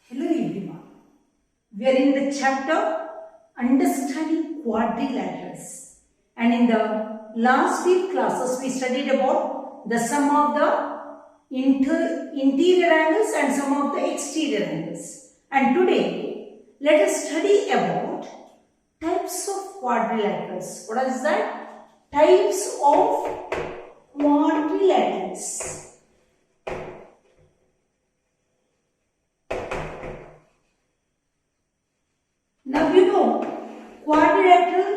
Hello everyone. We are in the chapter Understanding Quadrilaterals, and in the last few classes we studied about the sum of the interior angles and sum of the exterior angles. And today let us study about types of quadrilaterals. What is that? Types of quadrilaterals. Now you know, quadrilateral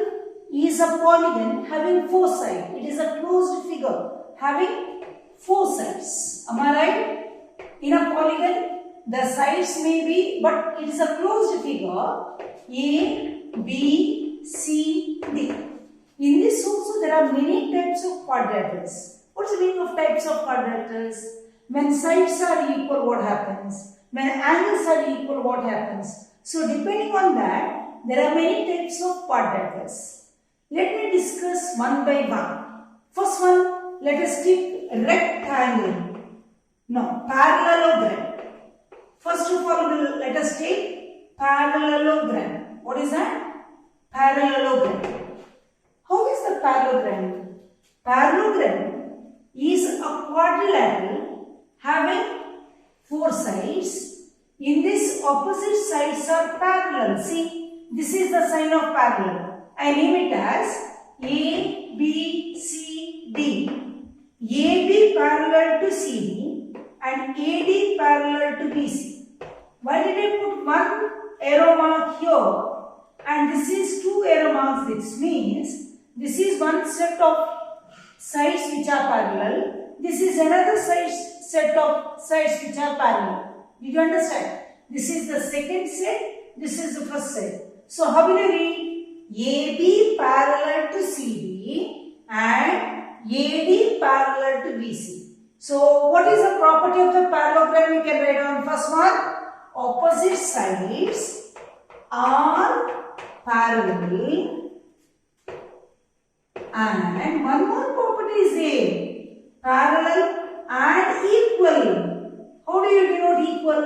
is a polygon having four sides. It is a closed figure having four sides. Am I right? In a polygon, the sides may be, but it is a closed figure A, B, C, D. In this also there are many types of quadrilaterals. What's the meaning of types of quadrilaterals? When sides are equal, what happens? When angles are equal, what happens? So depending on that, there are many types of quadrilaterals. Let me discuss one by one. First one, let us take rectangle. No, parallelogram. First of all, let us take parallelogram. What is that? Parallelogram. How is the parallelogram? Parallelogram is a quadrilateral having four sides. In this, opposite sides are parallel. See, this is the sign of parallel. I name it as A, B, C, D. AB parallel to CD and AD parallel to BC. Why did I put one arrow mark here and this is two arrow marks? This means this is one set of sides which are parallel. This is another set of sides which are parallel. Did you understand? This is the second set, this is the first set. So how will you read? AB parallel to CD and AD parallel to BC. So what is the property of the parallelogram? We can write on first one. Opposite sides are parallel and one more property is there. Parallel and equal. How do you denote equal?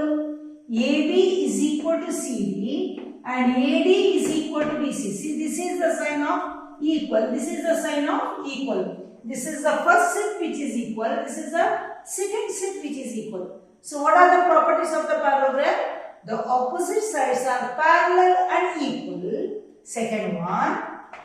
AB is equal to CD and AD is equal to BC. See, this is the sign of equal. This is the sign of equal. This is the first set which is equal. This is the second set which is equal. So, what are the properties of the parallelogram? The opposite sides are parallel and equal. Second one,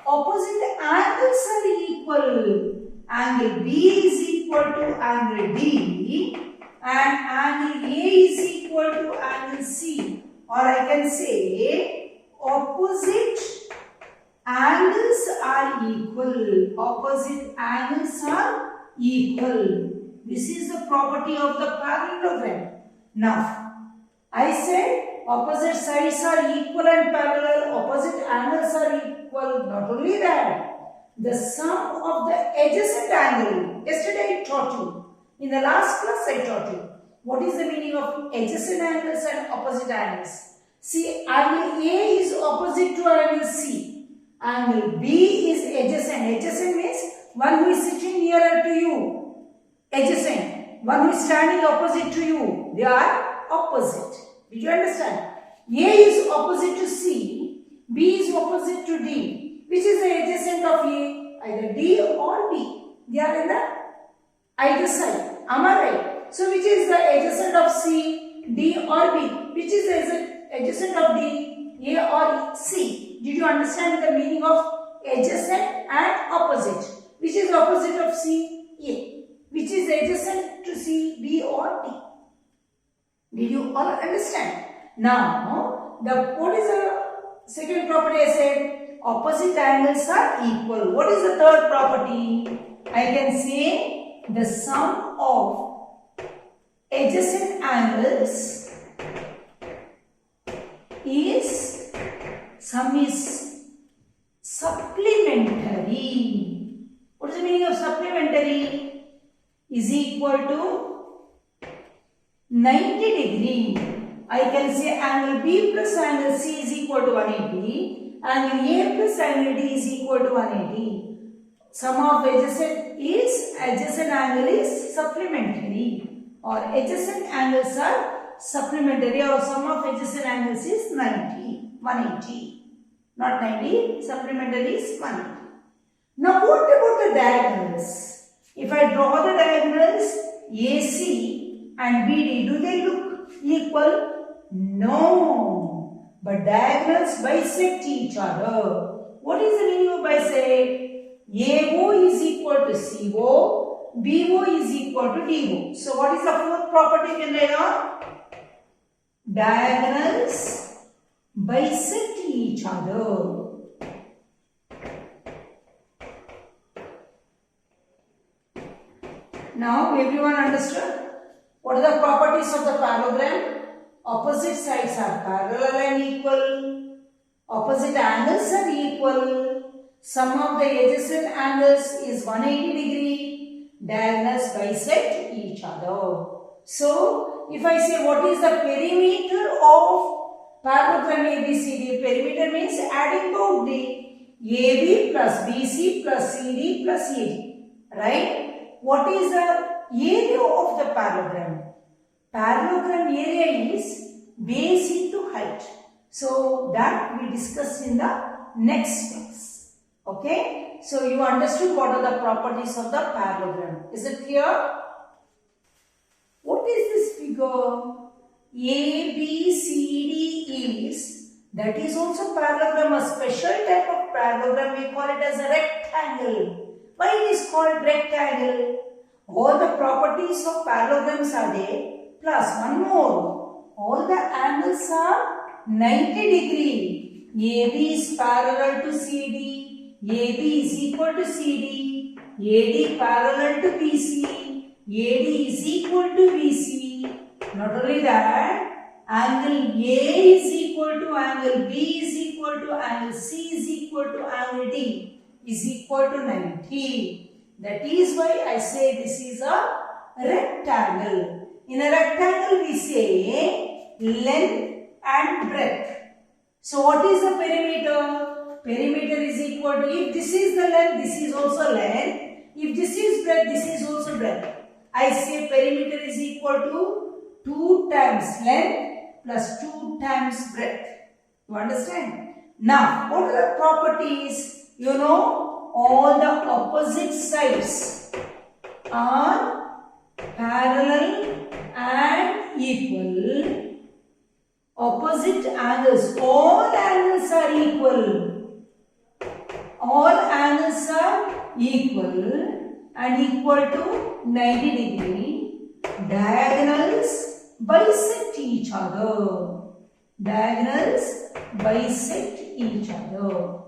opposite angles are equal. Angle B is equal to angle D. And angle A is equal to angle C, or I can say opposite angles are equal. Opposite angles are equal. This is the property of the parallelogram. Now, I said opposite sides are equal and parallel. Opposite angles are equal. Not only that, the sum of the adjacent angle. Yesterday I taught you. In the last class I taught you what is the meaning of adjacent angles and opposite angles. See, angle A is opposite to angle C. Angle B is adjacent. Adjacent means one who is sitting nearer to you. Adjacent. One who is standing opposite to you. They are opposite. Did you understand? A is opposite to C. B is opposite to D. Which is the adjacent of A? Either D or B. They are in the either side. Am I right? So which is the adjacent of C, D or B? Which is the adjacent of D, A or C? Did you understand the meaning of adjacent and opposite? Which is opposite of C, A? Which is adjacent to C, B or D? Did you all understand? Now, what is the second property I said? Opposite angles are equal. What is the third property? I can say the sum of adjacent angles is supplementary. What is the meaning of supplementary? Is equal to 90 degree. I can say angle B plus angle C is equal to 180. Angle A plus angle D is equal to 180. Sum of adjacent angle is supplementary, or adjacent angles are supplementary or sum of adjacent angles is 90, 180. Not 90, supplementary is 180. Now what about the diagonals? If I draw the diagonals AC and BD, do they look equal? No. But diagonals bisect each other. What is the meaning of bisect? AO is equal to CO, BO is equal to DO. So what is the fourth property we can write on? Diagonals bisect each other. Now everyone understood? What are the properties of the parallelogram? Opposite sides are parallel and equal. Opposite angles are equal. Sum of the adjacent angles is 180 degree. Diagonals bisect each other. So, if I say what is the perimeter of parallelogram ABCD? Perimeter means adding both the AB plus BC plus CD plus AD. Right? What is the area of the parallelogram? Parallelogram area is base into height. So, that we discuss in the next class. Okay, so you understood what are the properties of the parallelogram. Is it clear? What is this figure? ABCD is, that is also parallelogram, a special type of parallelogram. We call it as a rectangle. Why it is called rectangle? All the properties of parallelograms are there, plus one more. All the angles are 90 degree. AB is parallel to CD. AB is equal to CD, AD parallel to BC, AD is equal to BC. Not only that, angle A is equal to angle B is equal to angle C is equal to angle D is equal to 90. That is why I say this is a rectangle. In a rectangle we say length and breadth. So what is the perimeter? Perimeter is equal to, if this is the length, this is also length. If this is breadth, this is also breadth. I say perimeter is equal to 2 times length plus 2 times breadth. You understand? Now, what are the properties? You know, all the opposite sides are parallel and equal. Opposite angles, all angles are equal. All angles are equal and equal to 90 degree. Diagonals bisect each other. Diagonals bisect each other.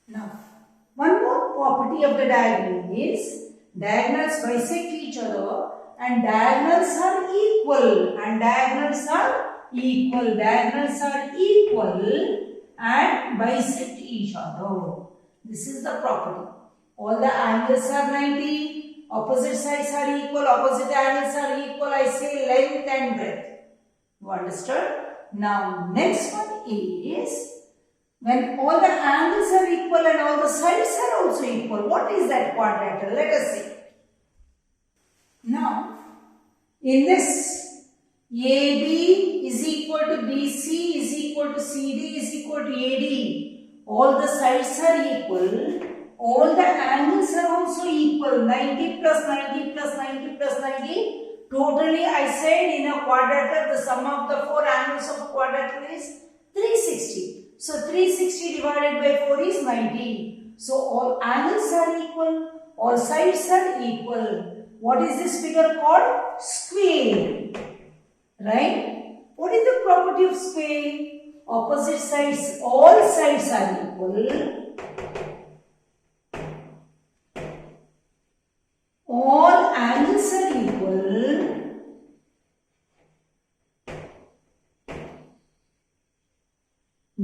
Now, one more property of the diagonal is diagonals bisect each other and diagonals are equal. And diagonals are equal. Diagonals are equal and bisect each other. This is the property. All the angles are 90. Opposite sides are equal. Opposite angles are equal. I say length and breadth. You understood? Now, next one is when all the angles are equal and all the sides are also equal. What is that quadrilateral? Let us see. Now, in this, AB is equal to BC is equal to CD is equal to AD. All the sides are equal. All the angles are also equal. 90 plus 90 plus 90 plus 90. Totally, I said in a quadrilateral, the sum of the 4 angles of quadrilateral is 360. So, 360 divided by 4 is 90. So, all angles are equal. All sides are equal. What is this figure called? Square. Right? What is the property of square? Opposite sides, all sides are equal. All angles are equal.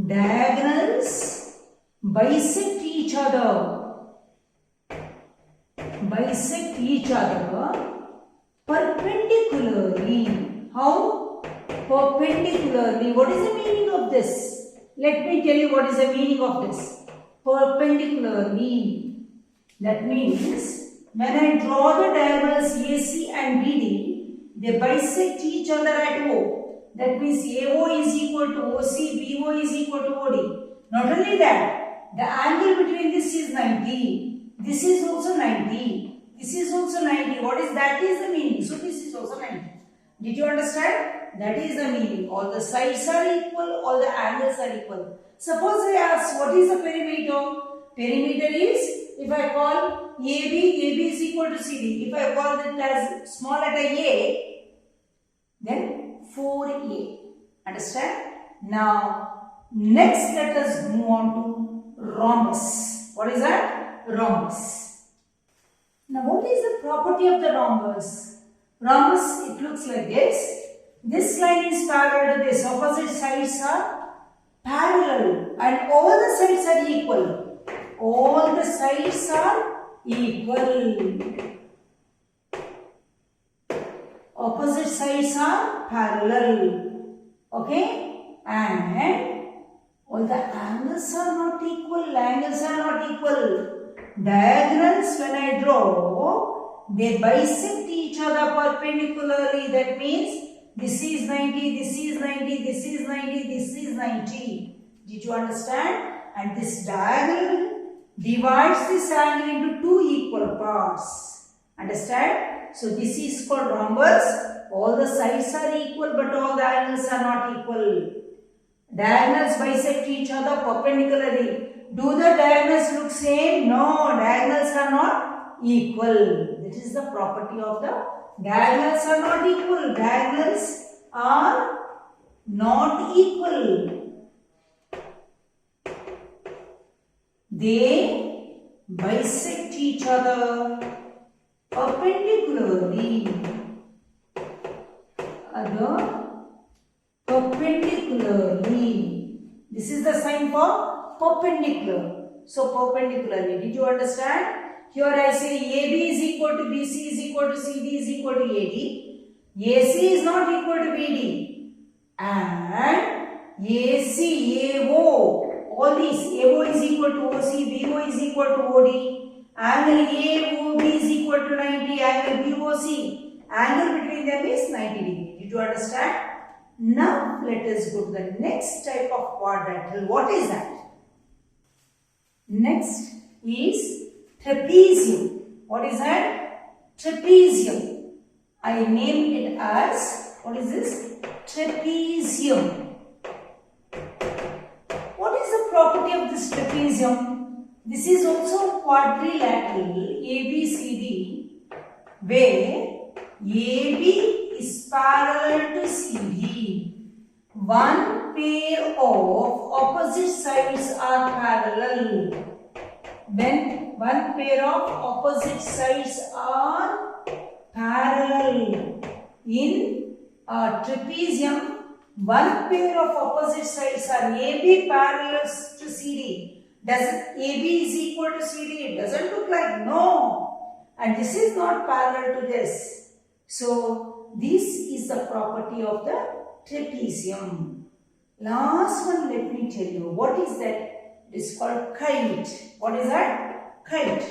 Diagonals bisect each other. Bisect each other perpendicularly. How? Perpendicularly. What is the meaning of this? Let me tell you what is the meaning of this. Perpendicularly. That means when I draw the diagonals AC and BD, they bisect each other at O. That means AO is equal to OC, BO is equal to OD. Not only that, the angle between this is 90. This is also 90. This is also 90. What is that is the meaning. So this is also 90. Did you understand? That is the meaning. All the sides are equal, all the angles are equal. Suppose I ask, what is the perimeter? Perimeter is, if I call AB is equal to CD. If I call it as small letter A, then 4A. Understand? Now, next let us move on to rhombus. What is that? Rhombus. Now, what is the property of the rhombus? Rhombus, it looks like this. This line is parallel to this. Opposite sides are parallel and all the sides are equal. All the sides are equal. Opposite sides are parallel. Okay? And all the angles are not equal. Angles are not equal. Diagonals, when I draw, they bisect each other perpendicularly. That means this is 90, this is 90, this is 90, this is 90. Did you understand? And this diagonal divides this angle into two equal parts. Understand? So this is called rhombus. All the sides are equal but all the angles are not equal. Diagonals bisect each other perpendicularly. Do the diagonals look same? No, diagonals are not equal. That is the property of the diagonals are not equal. Diagonals are not equal. They bisect each other perpendicularly. Perpendicularly. This is the sign for perpendicular. So perpendicularly. Did you understand? Here I say AB is equal to BC is equal to CD is equal to AD. AC is not equal to BD. And AC, AO, all these, AO is equal to OC, BO is equal to OD. Angle AOB is equal to 90, angle BOC. Angle between them is 90 degree. Did you understand? Now let us go to the next type of quadrilateral. What is that? Next is trapezium. What is that? Trapezium. I named it as, what is this? Trapezium. What is the property of this trapezium? This is also quadrilateral ABCD, where AB is parallel to CD. One pair of opposite sides are parallel. When one pair of opposite sides are parallel in a trapezium, one pair of opposite sides are AB parallel to CD. Does AB is equal to CD? It doesn't look like, no. And this is not parallel to this. So this is the property of the trapezium. Last one, let me tell you. What is that? It is called kite. What is that? Kite.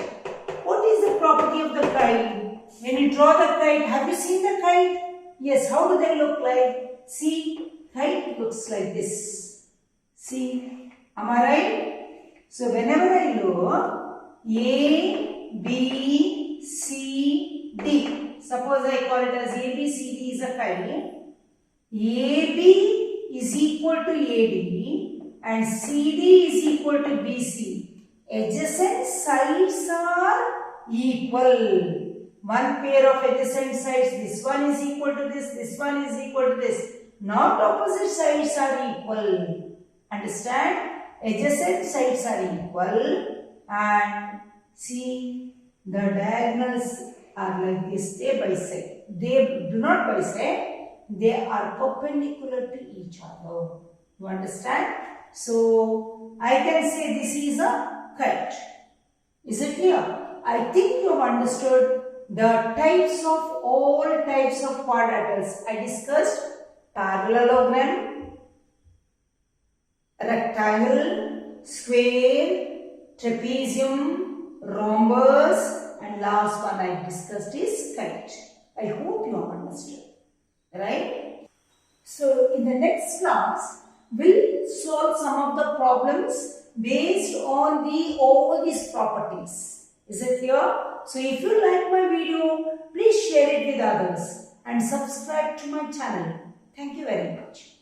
What is the property of the kite? When you draw the kite, have you seen the kite? Yes, how do they look like? See, kite looks like this. See, am I right? So whenever I look, A, B, C, D. Suppose I call it as A, B, C, D is a kite. AB is equal to AD and CD is equal to BC. Adjacent sides are equal. One pair of adjacent sides, this one is equal to this one is equal to this. Not opposite sides are equal. Understand? Adjacent sides are equal and see the diagonals are like this. They bisect. They do not bisect. They are perpendicular to each other. You understand? So I can say this is a kite. Is it clear? I think you have understood the types of all types of quadrilaterals. I discussed parallelogram, rectangle, square, trapezium, rhombus, and last one in the next class, we'll solve some of the problems based on all these properties. Is it clear? So if you like my video, please share it with others and subscribe to my channel. Thank you very much.